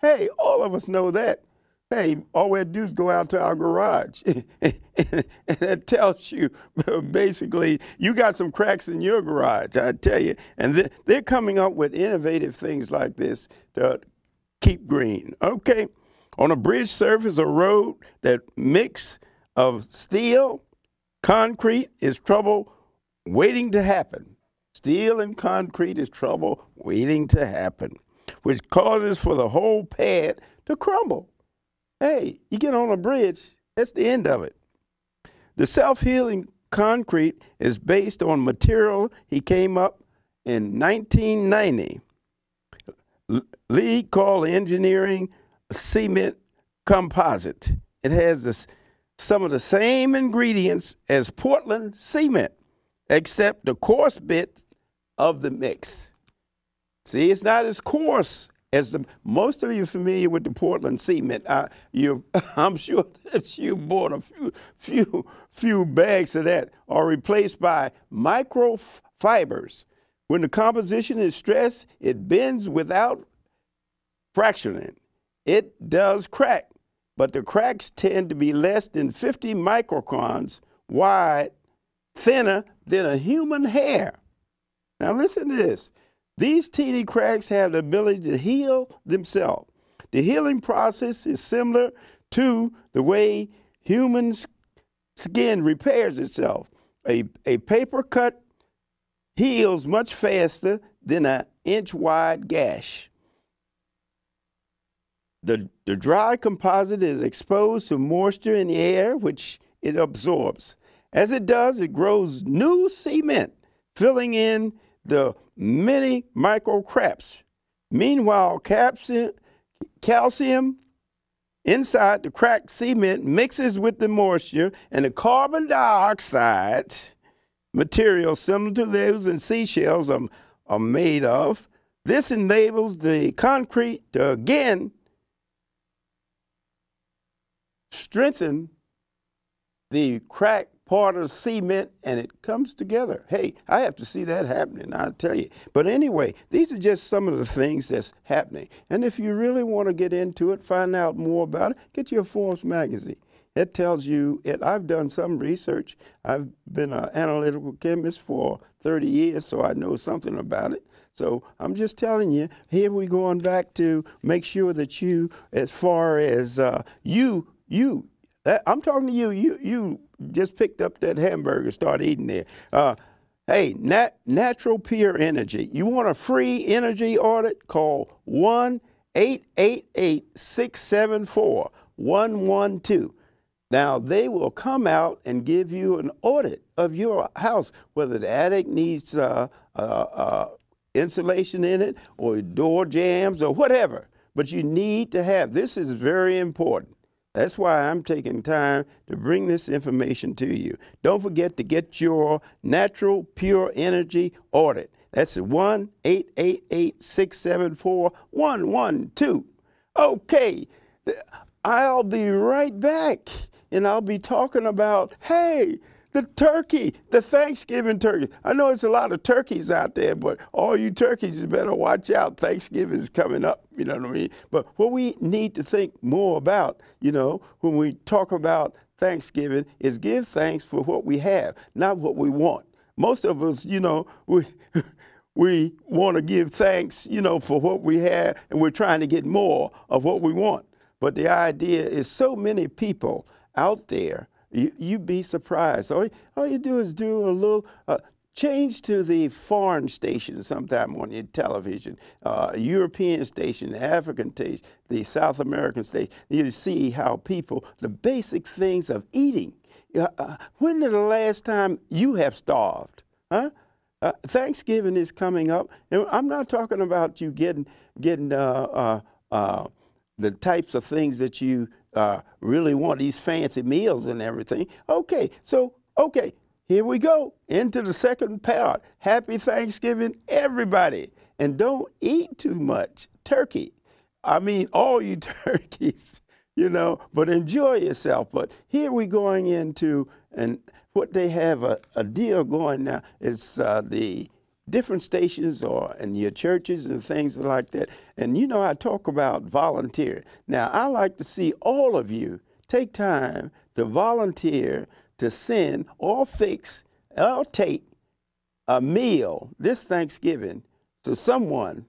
Hey, all of us know that. Hey, all we have to do is go out to our garage. And it tells you basically you got some cracks in your garage, I tell you. And they're coming up with innovative things like this to keep green. Okay. On a bridge surface or road, that mix of steel, concrete is trouble waiting to happen. Steel and concrete is trouble waiting to happen, which causes for the whole pad to crumble. Hey, you get on a bridge, that's the end of it. The self-healing concrete is based on material he came up in 1990. Lee called engineering cement composite. It has some of the same ingredients as Portland cement, except the coarse bit of the mix. See, it's not as coarse as most of you are familiar with the Portland cement. I'm sure that you bought a few bags of that, are replaced by microfibers. When the composition is stressed, it bends without fracturing. It does crack, but the cracks tend to be less than 50 microns wide, thinner than a human hair. Now listen to this. These teeny cracks have the ability to heal themselves. The healing process is similar to the way human skin repairs itself. A paper cut heals much faster than an inch-wide gash. The dry composite is exposed to moisture in the air, which it absorbs. As it does, it grows new cement, filling in the many micro cracks. Meanwhile, calcium inside the cracked cement mixes with the moisture, and the carbon dioxide material similar to those in seashells are made of. This enables the concrete to again strengthen the cracked part of cement, and it comes together. Hey, I have to see that happening, I'll tell you. But anyway, these are just some of the things that's happening. And if you really want to get into it, find out more about it, get your Forbes magazine. It tells you, I've done some research. I've been an analytical chemist for 30 years, so I know something about it. So I'm just telling you, here we're going back to make sure that you, as far as I'm talking to you, you just picked up that hamburger, start eating there. Hey, natural pure energy. You want a free energy audit? Call 1-888-674-112. Now, they will come out and give you an audit of your house, whether the attic needs insulation in it or door jambs or whatever. But you need to have, this is very important. That's why I'm taking time to bring this information to you. Don't forget to get your natural pure energy audit. That's 1-888-674-112. Okay, I'll be right back, and I'll be talking about, hey, the turkey, the Thanksgiving turkey. I know there's a lot of turkeys out there, but all you turkeys, you better watch out. Thanksgiving is coming up, you know what I mean? But what we need to think more about, when we talk about Thanksgiving, is give thanks for what we have, not what we want. Most of us, we want to give thanks, for what we have, and we're trying to get more of what we want. But the idea is so many people out there, you'd be surprised. All you do is do a little, change to the foreign station sometime on your television, European station, the African station, the South American station. You see how people, the basic things of eating. When is the last time you have starved? Huh? Thanksgiving is coming up, and I'm not talking about you getting the types of things that you really want, these fancy meals and everything. Okay, here we go into the second part. Happy Thanksgiving, everybody. And don't eat too much turkey. I mean, all you turkeys, but enjoy yourself. But here we're going into, and what they have a deal going now is the different stations or in your churches and things like that. And you know, I talk about volunteer. Now, I like to see all of you take time to volunteer to send or fix or take a meal this Thanksgiving to someone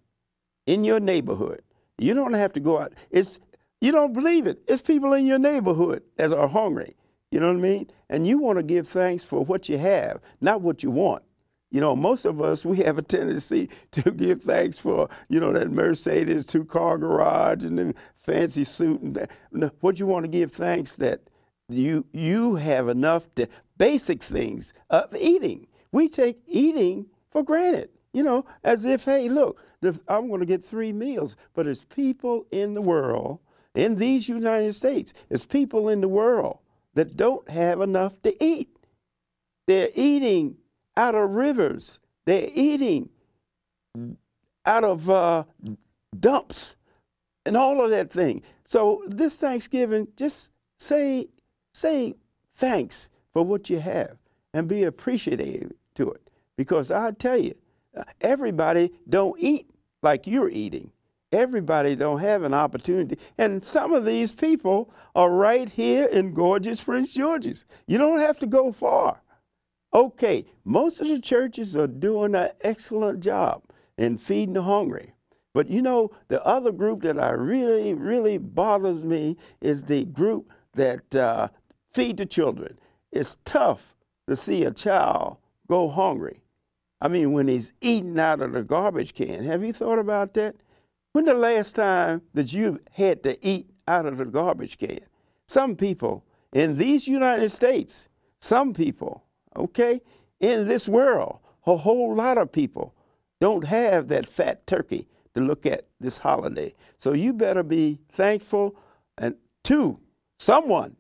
in your neighborhood. You don't have to go out. You don't believe it. It's people in your neighborhood that are hungry. You know what I mean? And you want to give thanks for what you have, not what you want. You know, most of us, we have a tendency to give thanks for, you know, that Mercedes 2-car garage and the fancy suit. And that. No, what you want to give thanks that you have enough to basic things of eating. We take eating for granted, you know, as if, hey, look, I'm going to get 3 meals. But it's people in the world, in these United States, it's people in the world that don't have enough to eat. They're eating out of rivers. They're eating out of dumps and all of that thing. So this Thanksgiving, just say thanks for what you have and be appreciative to it. Because I tell you, everybody don't eat like you're eating. Everybody don't have an opportunity. And some of these people are right here in gorgeous Prince George's. You don't have to go far. Okay, most of the churches are doing an excellent job in feeding the hungry. But you know, the other group that really bothers me is the group that feed the children. It's tough to see a child go hungry. I mean, when he's eating out of the garbage can. Have you thought about that? When the last time that you had to eat out of the garbage can? Some people in these United States, some people, okay, in this world, a whole lot of people don't have that fat turkey to look at this holiday. So you better be thankful and to someone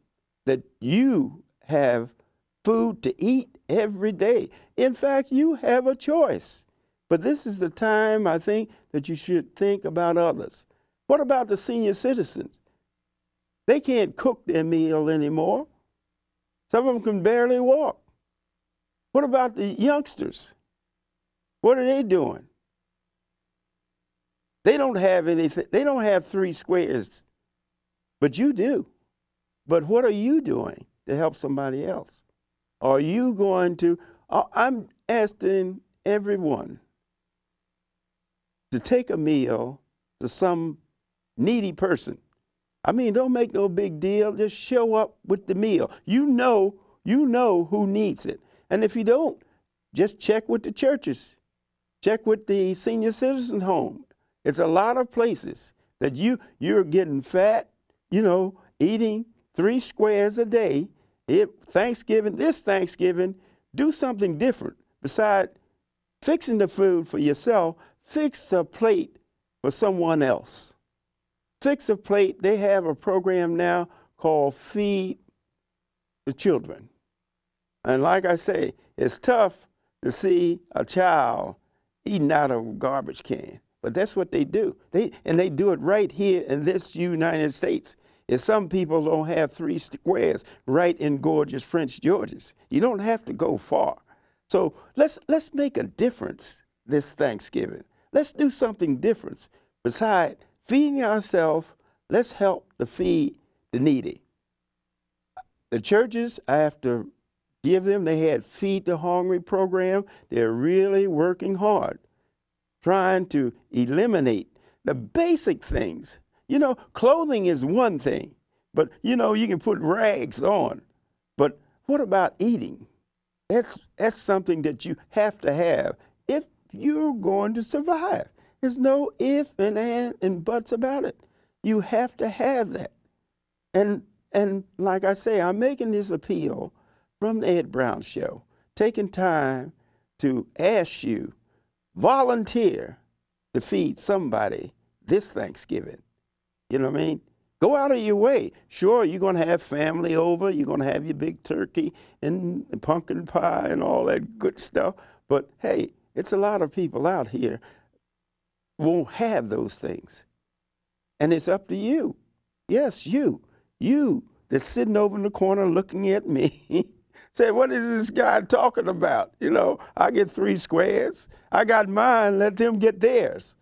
that you have food to eat every day. In fact, you have a choice. But this is the time, I think, that you should think about others. What about the senior citizens? They can't cook their meal anymore. Some of them can barely walk. What about the youngsters? What are they doing? They don't have anything. They don't have 3 squares, but you do. But what are you doing to help somebody else? Are you going to, I'm asking everyone to take a meal to some needy person. I mean, don't make no big deal. Just show up with the meal. You know who needs it. And if you don't, just check with the churches. Check with the senior citizen home. It's a lot of places that you're getting fat, you know, eating 3 squares a day. This Thanksgiving, do something different. Besides fixing the food for yourself, fix a plate for someone else. Fix a plate. They have a program now called Feed the Children. And like I say, it's tough to see a child eating out of a garbage can. But that's what they do. They do it right here in this United States. If some people don't have 3 squares right in gorgeous Prince George's, you don't have to go far. So let's make a difference this Thanksgiving. Let's do something different. Besides feeding ourselves, let's help to feed the needy. The churches, I have to give them, they had Feed the Hungry program. They're really working hard, trying to eliminate the basic things. You know, clothing is one thing, but you know, you can put rags on. But what about eating? That's something that you have to have if you're going to survive. There's no if and buts about it. You have to have that. And like I say, I'm making this appeal from the Ed Brown Show, taking time to ask you, volunteer to feed somebody this Thanksgiving. You know what I mean? Go out of your way. Sure, you're going to have family over. You're going to have your big turkey and pumpkin pie and all that good stuff. But, hey, it's a lot of people out here won't have those things. And it's up to you. Yes, you that's sitting over in the corner looking at me. Say, what is this guy talking about? You know, I get 3 squares. I got mine, let them get theirs.